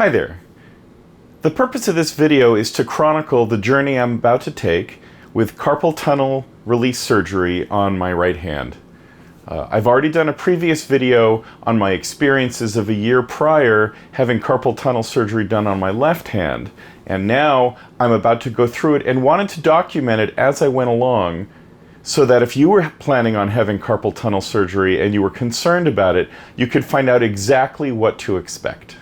Hi there. The purpose of this video is to chronicle the journey I'm about to take with carpal tunnel release surgery on my right hand. I've already done a previous video on my experiences of a year prior having carpal tunnel surgery done on my left hand, and now I'm about to go through it and wanted to document it as I went along so that if you were planning on having carpal tunnel surgery and you were concerned about it, you could find out exactly what to expect.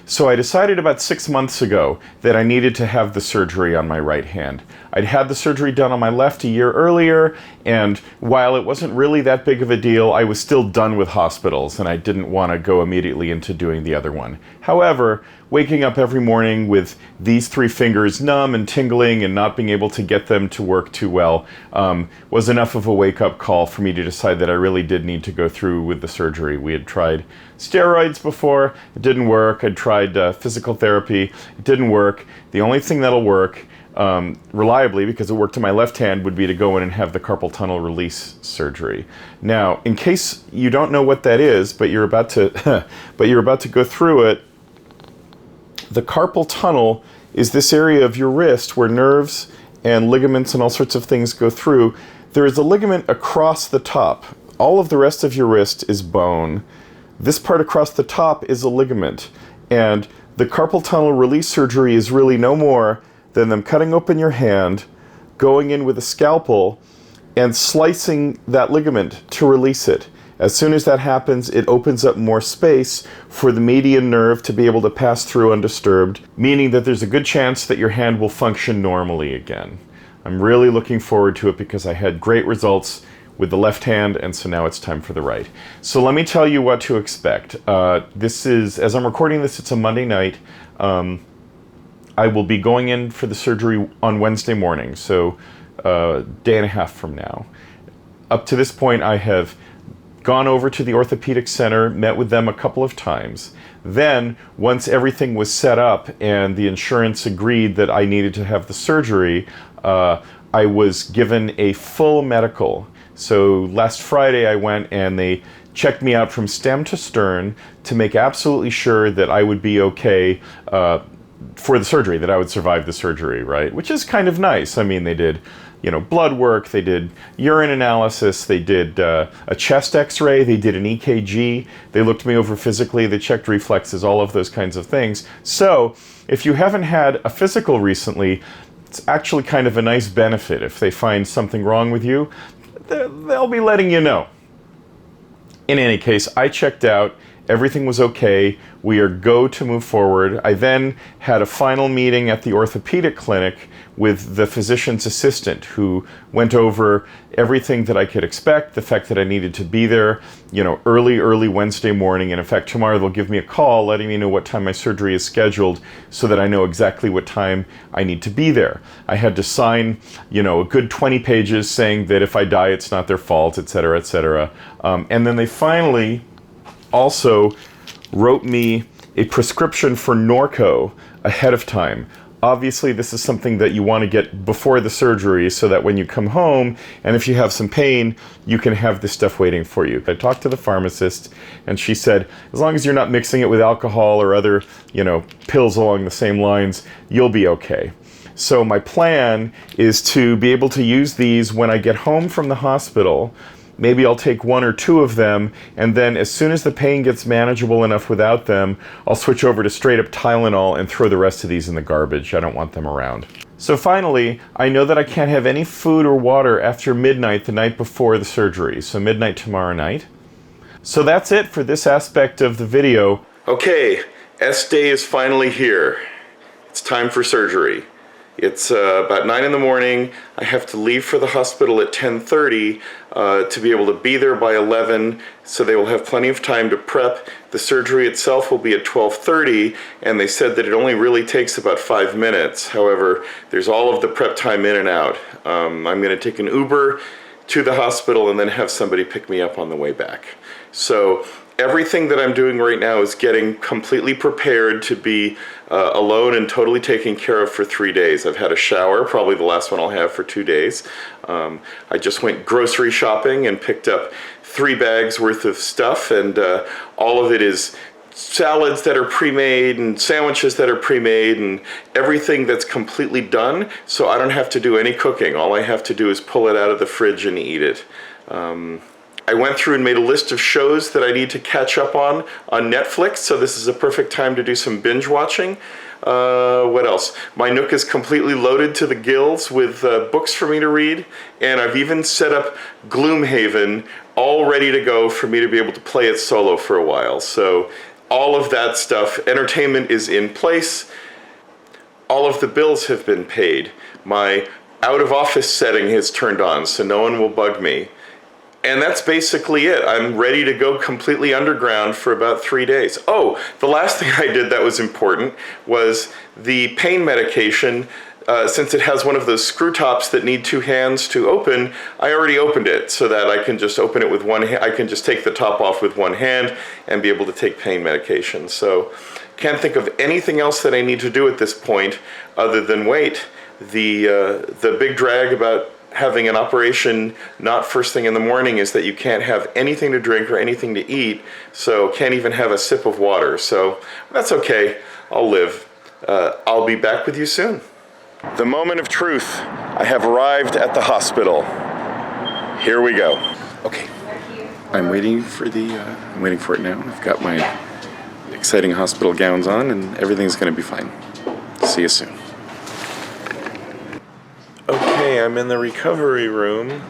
So I decided about 6 months ago that I needed to have the surgery on my right hand. I'd had the surgery done on my left a year earlier, and while it wasn't really that big of a deal, I was still done with hospitals and I didn't want to go immediately into doing the other one. However, waking up every morning with these 3 fingers numb and tingling and not being able to get them to work too well was enough of a wake-up call for me to decide that I really did need to go through with the surgery. We had tried steroids before, it didn't work. I'd tried physical therapy, it didn't work. The only thing that'll work reliably, because it worked in my left hand, would be to go in and have the carpal tunnel release surgery. Now, in case you don't know what that is, but you're about to go through it, the carpal tunnel is this area of your wrist where nerves and ligaments and all sorts of things go through. There is a ligament across the top. All of the rest of your wrist is bone. This part across the top is a ligament. And the carpal tunnel release surgery is really no more than them cutting open your hand, going in with a scalpel, and slicing that ligament to release it. As soon as that happens, it opens up more space for the median nerve to be able to pass through undisturbed, meaning that there's a good chance that your hand will function normally again. I'm really looking forward to it because I had great results with the left hand, and so now it's time for the right. So let me tell you what to expect. This is, as I'm recording this, it's a Monday night. I will be going in for the surgery on Wednesday morning, so a day and a half from now. Up to this point, I have gone over to the orthopedic center, met with them a couple of times. Then, once everything was set up and the insurance agreed that I needed to have the surgery, I was given a full medical. So last Friday I went and they checked me out from stem to stern to make absolutely sure that I would be okay for the surgery, that I would survive the surgery, right? Which is kind of nice. I mean, they did, blood work, they did urine analysis, they did a chest x-ray, they did an EKG, they looked me over physically, they checked reflexes, all of those kinds of things. So if you haven't had a physical recently, it's actually kind of a nice benefit. If they find something wrong with you, they'll be letting you know. In any case, I checked out. Everything was okay. We are go to move forward. I then had a final meeting at the orthopedic clinic with the physician's assistant who went over everything that I could expect, the fact that I needed to be there, early Wednesday morning. And in fact, tomorrow they'll give me a call letting me know what time my surgery is scheduled so that I know exactly what time I need to be there. I had to sign, a good 20 pages saying that if I die, it's not their fault, etc., etc. And then they finally also wrote me a prescription for Norco ahead of time. Obviously, this is something that you want to get before the surgery so that when you come home, and if you have some pain, you can have this stuff waiting for you. I talked to the pharmacist, and she said, as long as you're not mixing it with alcohol or other, pills along the same lines, you'll be okay. So my plan is to be able to use these when I get home from the hospital. Maybe I'll take 1 or 2 of them, and then as soon as the pain gets manageable enough without them, I'll switch over to straight up Tylenol and throw the rest of these in the garbage. I don't want them around. So finally, I know that I can't have any food or water after midnight the night before the surgery, so midnight tomorrow night. So that's it for this aspect of the video. Okay, S-Day is finally here. It's time for surgery. It's about 9 in the morning. I have to leave for the hospital at 10:30 to be able to be there by 11, so they will have plenty of time to prep. The surgery itself will be at 12:30, and they said that it only really takes about 5 minutes. However, there's all of the prep time in and out. I'm going to take an Uber to the hospital and then have somebody pick me up on the way back. So everything that I'm doing right now is getting completely prepared to be alone and totally taken care of for 3 days. I've had a shower, probably the last one I'll have for 2 days. I just went grocery shopping and picked up 3 bags worth of stuff, and all of it is salads that are pre-made and sandwiches that are pre-made and everything that's completely done, so I don't have to do any cooking. All I have to do is pull it out of the fridge and eat it. I went through and made a list of shows that I need to catch up on Netflix, so this is a perfect time to do some binge watching. What else? My Nook is completely loaded to the gills with books for me to read, and I've even set up Gloomhaven all ready to go for me to be able to play it solo for a while. So all of that stuff, entertainment is in place. All of the bills have been paid. My out of office setting has turned on, so no one will bug me. And that's basically it. I'm ready to go completely underground for about 3 days. Oh, the last thing I did that was important was the pain medication. Since it has one of those screw tops that need 2 hands to open, I already opened it so that I can just open it with one hand. I can just take the top off with one hand and be able to take pain medication. So can't think of anything else that I need to do at this point other than wait. The big drag about having an operation not first thing in the morning is that you can't have anything to drink or anything to eat, so can't even have a sip of water. So that's okay, I'll live. I'll be back with you soon. The moment of truth. I have arrived at the hospital. Here we go. Okay, I'm waiting for it now. I've got my exciting hospital gowns on and everything's gonna be fine. See you soon. Okay, I'm in the recovery room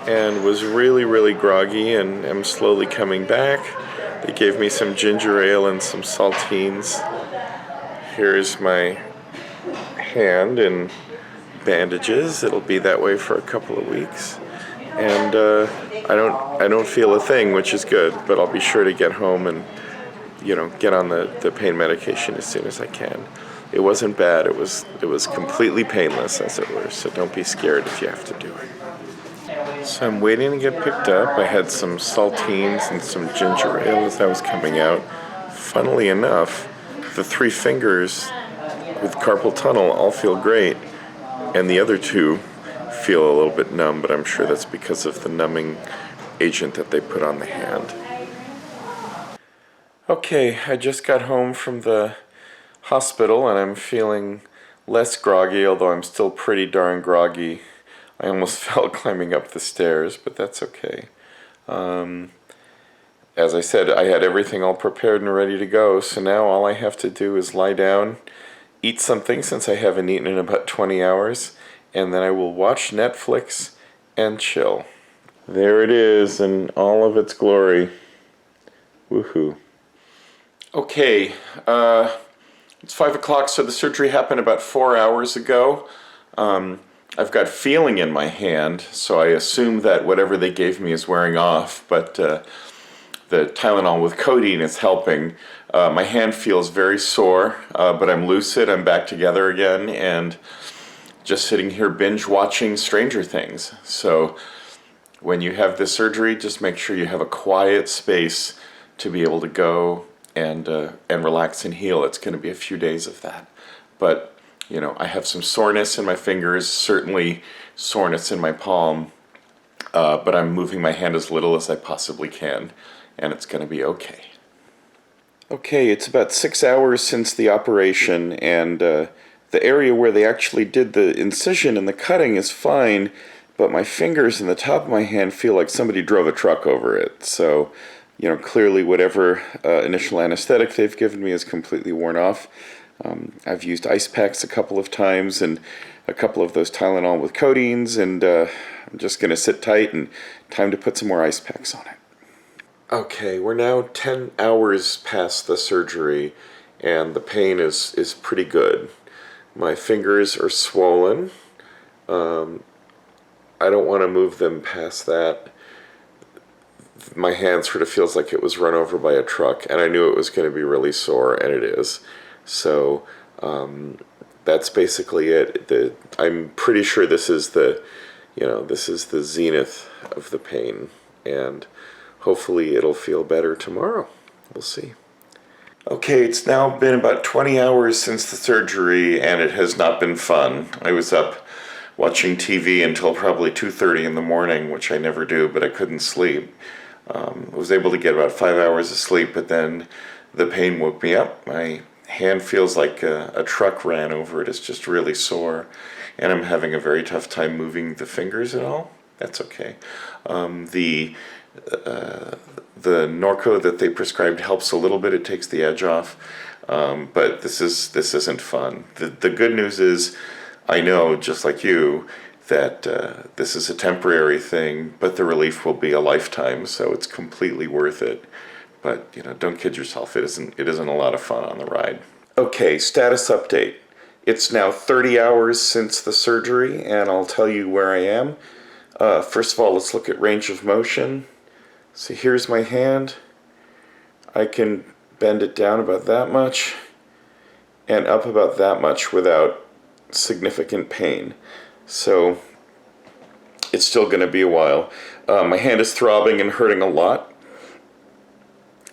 and was really groggy and am slowly coming back. They gave me some ginger ale and some saltines. Here's my hand in bandages. It'll be that way for a couple of weeks. And I don't feel a thing, which is good, but I'll be sure to get home and get on the pain medication as soon as I can. It wasn't bad. It was completely painless, as it were, so don't be scared if you have to do it. So I'm waiting to get picked up. I had some saltines and some ginger ale as I was coming out. Funnily enough, the 3 fingers with carpal tunnel all feel great, and the other 2 feel a little bit numb, but I'm sure that's because of the numbing agent that they put on the hand. Okay, I just got home from the hospital and I'm feeling less groggy, although I'm still pretty darn groggy. I almost fell climbing up the stairs, but that's okay. As I said, I had everything all prepared and ready to go, so now all I have to do is lie down, eat something since I haven't eaten in about 20 hours, and then I will watch Netflix and chill. There it is in all of its glory. Woohoo. Okay, it's 5 o'clock, so the surgery happened about 4 hours ago. I've got feeling in my hand, so I assume that whatever they gave me is wearing off, but the Tylenol with codeine is helping. My hand feels very sore, but I'm lucid, I'm back together again, and just sitting here binge watching Stranger Things. So when you have this surgery, just make sure you have a quiet space to be able to go and relax and heal. It's going to be a few days of that. But, I have some soreness in my fingers, certainly soreness in my palm, but I'm moving my hand as little as I possibly can, and it's going to be okay. Okay, it's about 6 hours since the operation, and the area where they actually did the incision and the cutting is fine, but my fingers and the top of my hand feel like somebody drove a truck over it. So, clearly whatever initial anesthetic they've given me is completely worn off. I've used ice packs a couple of times and a couple of those Tylenol with codeines, and I'm just going to sit tight and time to put some more ice packs on it. Okay, we're now 10 hours past the surgery, and the pain is pretty good. My fingers are swollen. I don't want to move them past that. My hand sort of feels like it was run over by a truck, and I knew it was going to be really sore, and it is. So that's basically it. I'm pretty sure this is the zenith of the pain, and hopefully it'll feel better tomorrow. We'll see. Okay, it's now been about 20 hours since the surgery, and it has not been fun. I was up watching TV until probably 2:30 in the morning, which I never do, but I couldn't sleep. I was able to get about 5 hours of sleep, but then the pain woke me up. My hand feels like a truck ran over it. It's just really sore, and I'm having a very tough time moving the fingers at all. That's okay. The Norco that they prescribed helps a little bit. It takes the edge off, but this isn't fun. The good news is, I know, just like you, that this is a temporary thing, but the relief will be a lifetime. So it's completely worth it. But don't kid yourself. It isn't a lot of fun on the ride. Okay, status update. It's now 30 hours since the surgery, and I'll tell you where I am. First of all, let's look at range of motion. So here's my hand. I can bend it down about that much and up about that much without significant pain. So it's still going to be a while. My hand is throbbing and hurting a lot.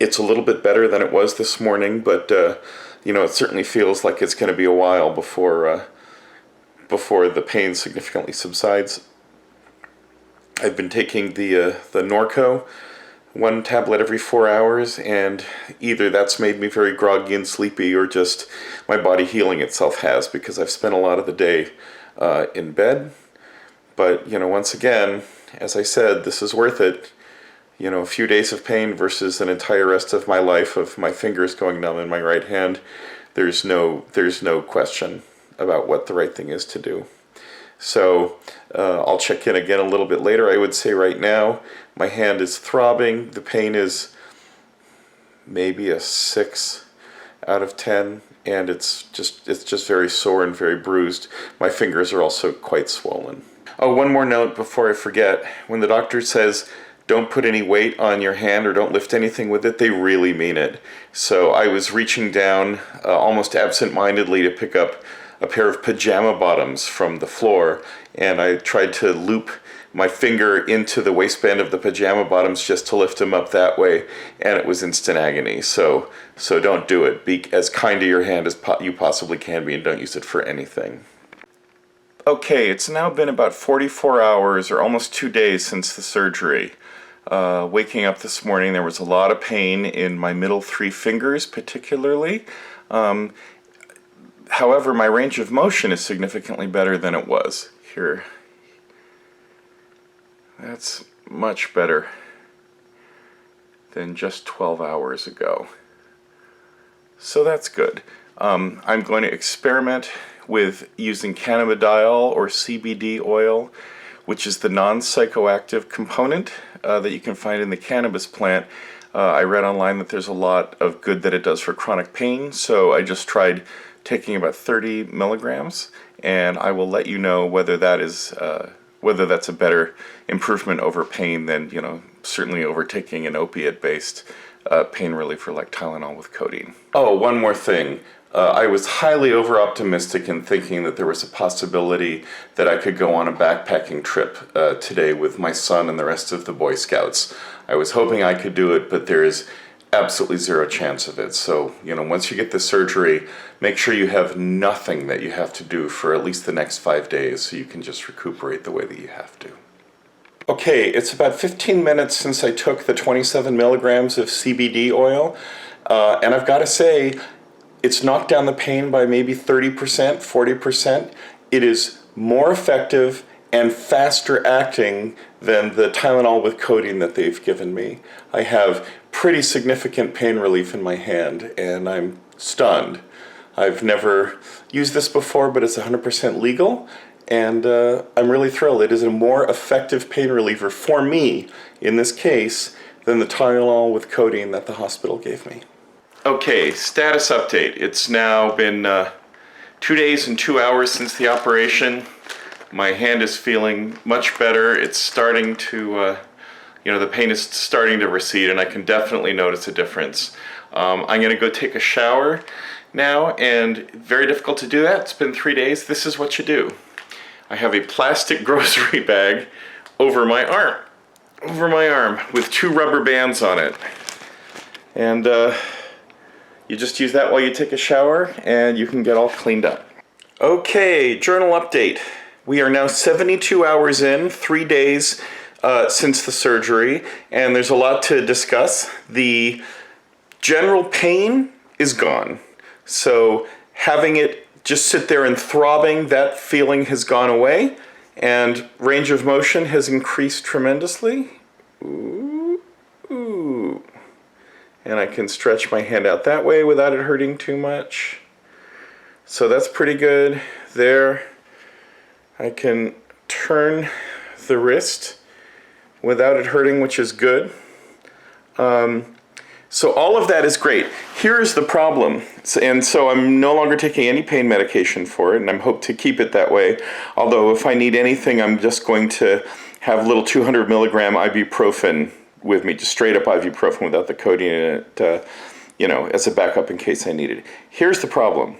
It's a little bit better than it was this morning, but it certainly feels like it's going to be a while before the pain significantly subsides. I've been taking the Norco, 1 tablet every 4 hours, and either that's made me very groggy and sleepy, or just my body healing itself has, because I've spent a lot of the day in bed. But once again, as I said, this is worth it. A few days of pain versus an entire rest of my life of my fingers going numb in my right hand. There's no question about what the right thing is to do. So I'll check in again a little bit later. I would say right now my hand is throbbing. The pain is maybe a 6 out of 10, and it's just very sore and very bruised. My fingers are also quite swollen. Oh, one more note before I forget. When the doctor says don't put any weight on your hand or don't lift anything with it, they really mean it. So I was reaching down almost absent-mindedly to pick up a pair of pajama bottoms from the floor, and I tried to loop my finger into the waistband of the pajama bottoms just to lift them up that way, and it was instant agony. So don't do it. Be as kind to your hand as you possibly can be, and don't use it for anything. Okay, it's now been about 44 hours or almost 2 days since the surgery. Waking up this morning, there was a lot of pain in my middle 3 fingers particularly. However, my range of motion is significantly better than it was. Here. That's much better than just 12 hours ago. So that's good. I'm going to experiment with using cannabidiol or CBD oil, which is the non-psychoactive component that you can find in the cannabis plant. I read online that there's a lot of good that it does for chronic pain, so I just tried taking about 30 milligrams, and I will let you know whether that's a better improvement over pain than certainly over taking an opiate-based pain reliever like Tylenol with codeine. Oh, one more thing. I was highly over-optimistic in thinking that there was a possibility that I could go on a backpacking trip today with my son and the rest of the Boy Scouts. I was hoping I could do it, but there is absolutely zero chance of it. So, once you get the surgery, make sure you have nothing that you have to do for at least the next 5 days so you can just recuperate the way that you have to. Okay, it's about 15 minutes since I took the 27 milligrams of CBD oil, and I've got to say, it's knocked down the pain by maybe 30%, 40%. It is more effective and faster acting than the Tylenol with codeine that they've given me. I have pretty significant pain relief in my hand, and I'm stunned. I've never used this before, but it's 100% legal, and I'm really thrilled. It is a more effective pain reliever for me, in this case, than the Tylenol with codeine that the hospital gave me. Okay, status update. It's now been 2 days and 2 hours since the operation. My hand is feeling much better. It's starting to, the pain is starting to recede, and I can definitely notice a difference. I'm going to go take a shower now, and very difficult to do that. It's been 3 days. This is what you do. I have a plastic grocery bag over my arm. over my arm with 2 rubber bands on it. And you just use that while you take a shower and you can get all cleaned up. Okay, journal update. We are now 72 hours in, 3 days since the surgery, and there's a lot to discuss. The general pain is gone. So having it just sit there and throbbing, that feeling has gone away, and range of motion has increased tremendously. Ooh, ooh. And I can stretch my hand out that way without it hurting too much. So that's pretty good there. I can turn the wrist without it hurting, which is good. So all of that is great. Here's the problem. And so I'm no longer taking any pain medication for it, and I hope to keep it that way. Although if I need anything, I'm just going to have a little 200 milligram ibuprofen with me, just straight up ibuprofen without the codeine in it, as a backup in case I need it. Here's the problem.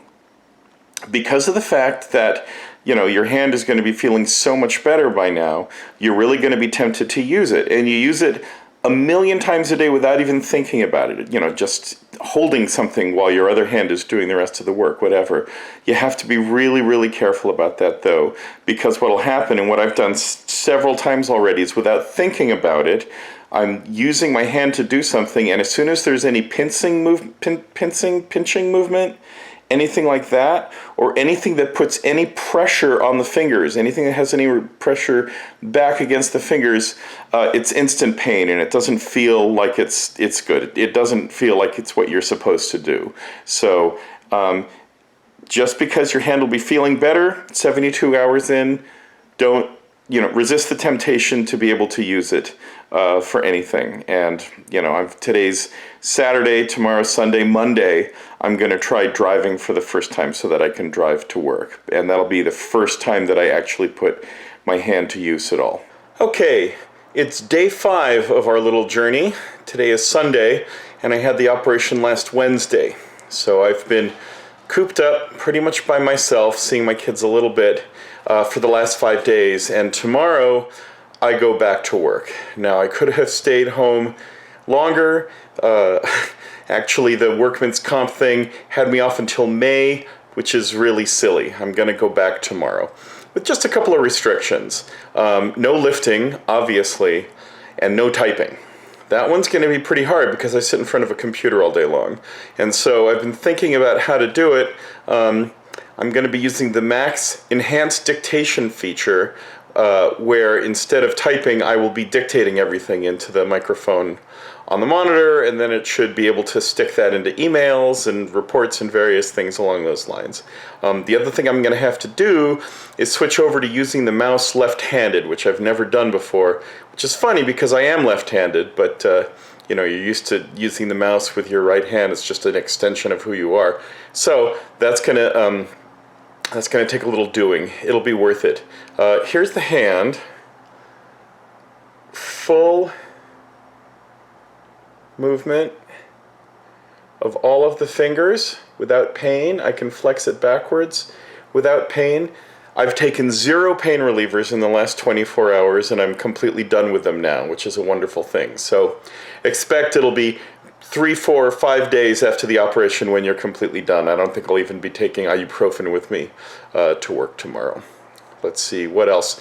Because of the fact that, your hand is going to be feeling so much better by now, you're really going to be tempted to use it. And you use it a million times a day without even thinking about it, just holding something while your other hand is doing the rest of the work, whatever. You have to be really, really careful about that, though, because what will happen, and what I've done several times already, is without thinking about it, I'm using my hand to do something, and as soon as there's any pinching movement, anything like that, or anything that puts any pressure on the fingers, anything that has any pressure back against the fingers, it's instant pain, and it doesn't feel like it's good. It doesn't feel like it's what you're supposed to do. So just because your hand will be feeling better 72 hours in, don't resist the temptation to be able to use it for anything. And today's Saturday, tomorrow's Sunday, Monday, I'm going to try driving for the first time so that I can drive to work. And that'll be the first time that I actually put my hand to use at all. Okay, it's day 5 of our little journey. Today is Sunday, and I had the operation last Wednesday. So I've been cooped up pretty much by myself, seeing my kids a little bit for the last 5 days. And tomorrow, I go back to work. Now, I could have stayed home longer. Actually, the workman's comp thing had me off until May, which is really silly. I'm going to go back tomorrow with just a couple of restrictions. No lifting, obviously, and no typing. That one's going to be pretty hard because I sit in front of a computer all day long. And so I've been thinking about how to do it. I'm going to be using the Max Enhanced Dictation feature, where instead of typing, I will be dictating everything into the microphone on the monitor, and then it should be able to stick that into emails and reports and various things along those lines. The other thing I'm going to have to do is switch over to using the mouse left-handed, which I've never done before, which is funny because I am left-handed, but you're used to using the mouse with your right hand. It's just an extension of who you are. So that's going to take a little doing. It'll be worth it. Here's the hand. Full movement of all of the fingers without pain. I can flex it backwards without pain. I've taken 0 pain relievers in the last 24 hours, and I'm completely done with them now, which is a wonderful thing. So expect it'll be 3, 4, 5 days after the operation when you're completely done. I don't think I'll even be taking ibuprofen with me to work tomorrow. Let's see, what else?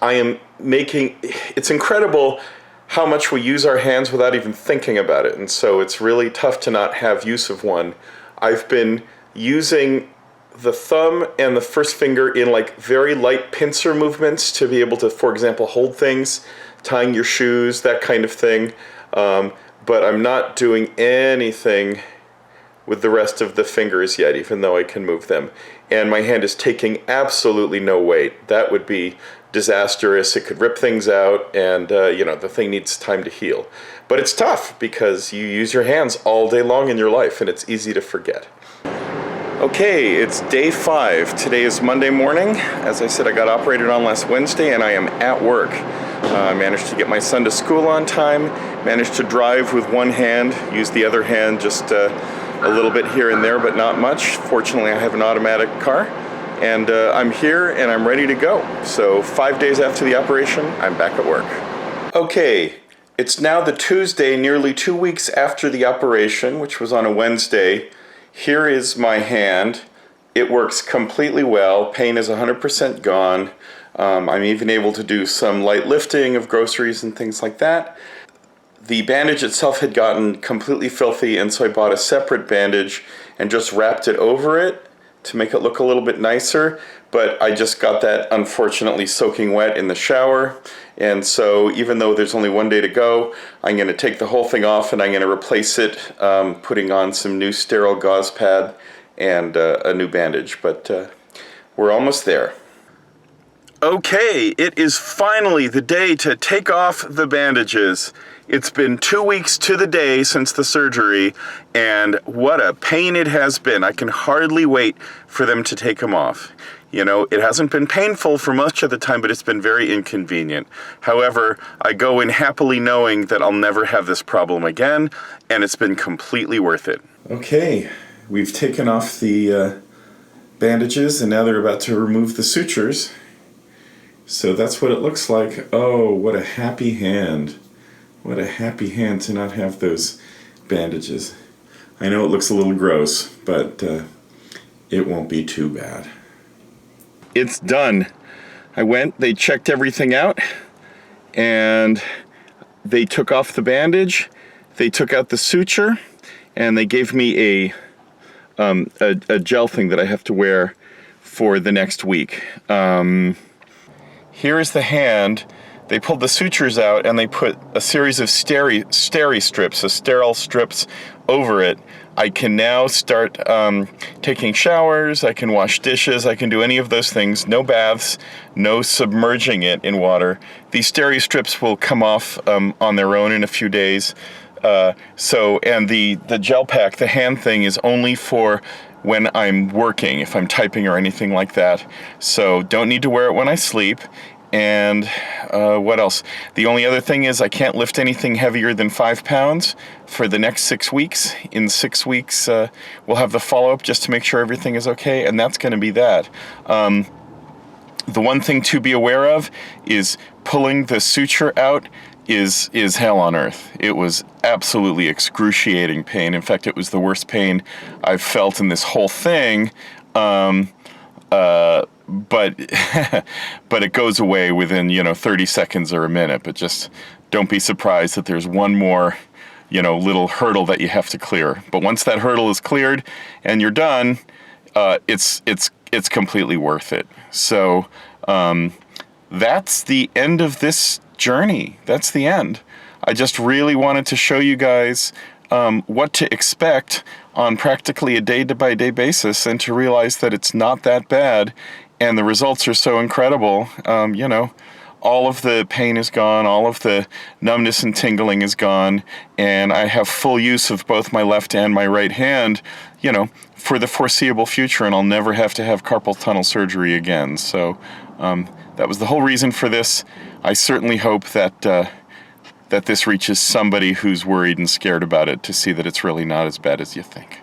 It's incredible how much we use our hands without even thinking about it, and so it's really tough to not have use of one. I've been using the thumb and the first finger in like very light pincer movements to be able to, for example, hold things, tying your shoes, that kind of thing. But I'm not doing anything with the rest of the fingers yet, even though I can move them. And my hand is taking absolutely no weight. That would be disastrous. It could rip things out, and the thing needs time to heal. But it's tough because you use your hands all day long in your life, and it's easy to forget. Okay, it's day 5. Today is Monday morning. As I said, I got operated on last Wednesday, and I am at work. I managed to get my son to school on time, managed to drive with one hand, use the other hand just a little bit here and there, but not much. Fortunately, I have an automatic car, and I'm here and I'm ready to go. So 5 days after the operation, I'm back at work. Okay, it's now the Tuesday, nearly 2 weeks after the operation, which was on a Wednesday. Here is my hand. It works completely well. Pain is 100% gone. I'm even able to do some light lifting of groceries and things like that. The bandage itself had gotten completely filthy, and so I bought a separate bandage and just wrapped it over it to make it look a little bit nicer. But I just got that unfortunately soaking wet in the shower, and so even though there's only 1 day to go, I'm going to take the whole thing off and I'm going to replace it, putting on some new sterile gauze pad and a new bandage. But we're almost there. Okay, it is finally the day to take off the bandages. It's been 2 weeks to the day since the surgery, and what a pain it has been. I can hardly wait for them to take them off. You know, it hasn't been painful for much of the time, but it's been very inconvenient. However, I go in happily knowing that I'll never have this problem again, and it's been completely worth it. Okay, we've taken off the bandages, and now they're about to remove the sutures. So that's what it looks like. Oh, what a happy hand. What a happy hand to not have those bandages. I know it looks a little gross, but it won't be too bad. It's done. I went, they checked everything out, and they took off the bandage, they took out the suture, and they gave me a gel thing that I have to wear for the next week. Here is the hand. They pulled the sutures out and they put a series of steri strips, so sterile strips over it. I can now start taking showers, I can wash dishes, I can do any of those things. No baths, no submerging it in water. These steri strips will come off on their own in a few days. And the gel pack, the hand thing, is only for when I'm working, if I'm typing or anything like that. So don't need to wear it when I sleep. And what else? The only other thing is I can't lift anything heavier than 5 pounds for the next 6 weeks. In 6 weeks, we'll have the follow-up just to make sure everything is okay, and that's going to be that. The one thing to be aware of is pulling the suture out is hell on earth. It was absolutely excruciating pain. In fact, it was the worst pain I've felt in this whole thing. But it goes away within, 30 seconds or a minute. But just don't be surprised that there's one more, little hurdle that you have to clear. But once that hurdle is cleared and you're done, it's completely worth it. So that's the end of this journey. That's the end. I just really wanted to show you guys what to expect on practically a day-by-day basis, and to realize that it's not that bad, and the results are so incredible. All of the pain is gone, all of the numbness and tingling is gone, and I have full use of both my left and my right hand, for the foreseeable future, and I'll never have to have carpal tunnel surgery again. So that was the whole reason for this. I certainly hope that this reaches somebody who's worried and scared about it, to see that it's really not as bad as you think.